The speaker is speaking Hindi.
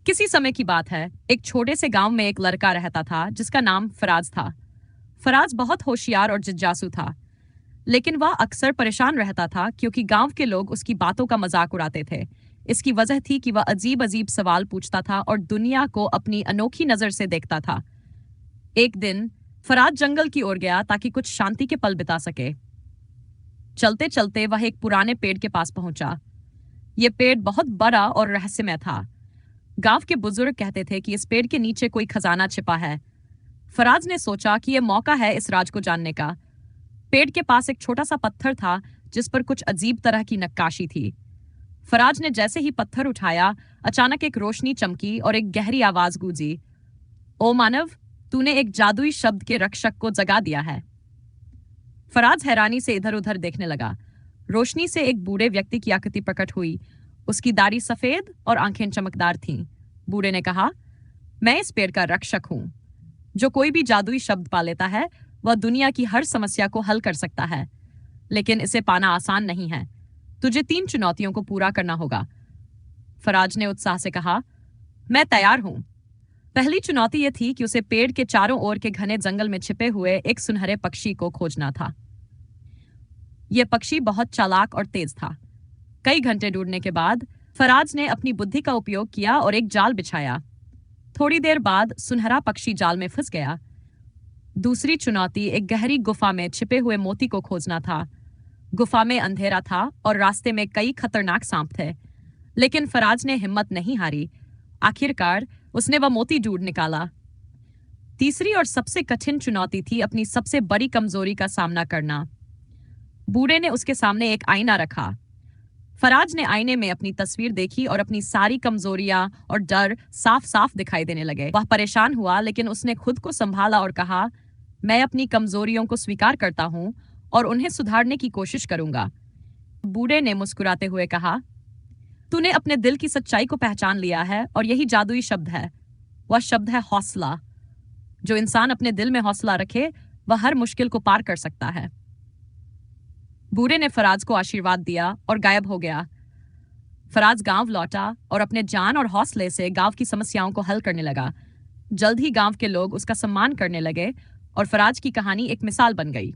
किसी समय की बात है, एक छोटे से गांव में एक लड़का रहता था जिसका नाम फराज था। फराज बहुत होशियार और जिज्ञासु था, लेकिन वह अक्सर परेशान रहता था क्योंकि गांव के लोग उसकी बातों का मजाक उड़ाते थे। इसकी वजह थी कि वह अजीब अजीब सवाल पूछता था और दुनिया को अपनी अनोखी नजर से देखता था। एक दिन फराज जंगल की ओर गया ताकि कुछ शांति के पल बिता सके। चलते चलते वह एक पुराने पेड़ के पास पहुंचा। यह पेड़ बहुत बड़ा और रहस्यमय था। गांव के बुजुर्ग कहते थे कि इस पेड़ के नीचे कोई खजाना छिपा है। फराज ने सोचा कि यह मौका है इस राज को जानने का। पेड़ के पास एक छोटा सा पत्थर था जिस पर कुछ अजीब तरह की नक्काशी थी। फराज ने जैसे ही पत्थर उठाया, अचानक एक रोशनी चमकी और एक गहरी आवाज गूंजी, ओ मानव, तूने एक जादुई शब्द के रक्षक को जगा दिया है। फराज हैरानी से इधर उधर देखने लगा। रोशनी से एक बूढ़े व्यक्ति की आकृति प्रकट हुई। उसकी दाढ़ी सफेद और आंखें चमकदार थीं। बूढ़े ने कहा, मैं इस पेड़ का रक्षक हूं। जो कोई भी जादुई शब्द पा लेता है वह दुनिया की हर समस्या को हल कर सकता है, लेकिन इसे पाना आसान नहीं है। तुझे 3 चुनौतियों को पूरा करना होगा। फराज ने उत्साह से कहा, मैं तैयार हूं। पहली चुनौती यह थी कि उसे पेड़ के चारों ओर के घने जंगल में छिपे हुए एक सुनहरे पक्षी को खोजना था। यह पक्षी बहुत चालाक और तेज था। कई घंटे ढूंढने के बाद फराज ने अपनी बुद्धि का उपयोग किया और एक जाल बिछाया। थोड़ी देर बाद सुनहरा पक्षी जाल में फंस गया। दूसरी चुनौती एक गहरी गुफा में छिपे हुए मोती को खोजना था। गुफा में अंधेरा था और रास्ते में कई खतरनाक सांप थे, लेकिन फराज ने हिम्मत नहीं हारी। आखिरकार उसने वह मोती ढूंढ निकाला। तीसरी और सबसे कठिन चुनौती थी अपनी सबसे बड़ी कमजोरी का सामना करना। बूढ़े ने उसके सामने एक आईना रखा। फराज ने आईने में अपनी तस्वीर देखी और अपनी सारी कमजोरियां और डर साफ साफ दिखाई देने लगे। वह परेशान हुआ, लेकिन उसने खुद को संभाला और कहा, मैं अपनी कमजोरियों को स्वीकार करता हूं और उन्हें सुधारने की कोशिश करूंगा। बूढ़े ने मुस्कुराते हुए कहा, तूने अपने दिल की सच्चाई को पहचान लिया है और यही जादुई शब्द है। वह शब्द है हौसला। जो इंसान अपने दिल में हौसला रखे वह हर मुश्किल को पार कर सकता है। बूढ़े ने फराज को आशीर्वाद दिया और गायब हो गया। फराज गांव लौटा और अपने जान और हौसले से गांव की समस्याओं को हल करने लगा। जल्द ही गांव के लोग उसका सम्मान करने लगे और फराज की कहानी एक मिसाल बन गई।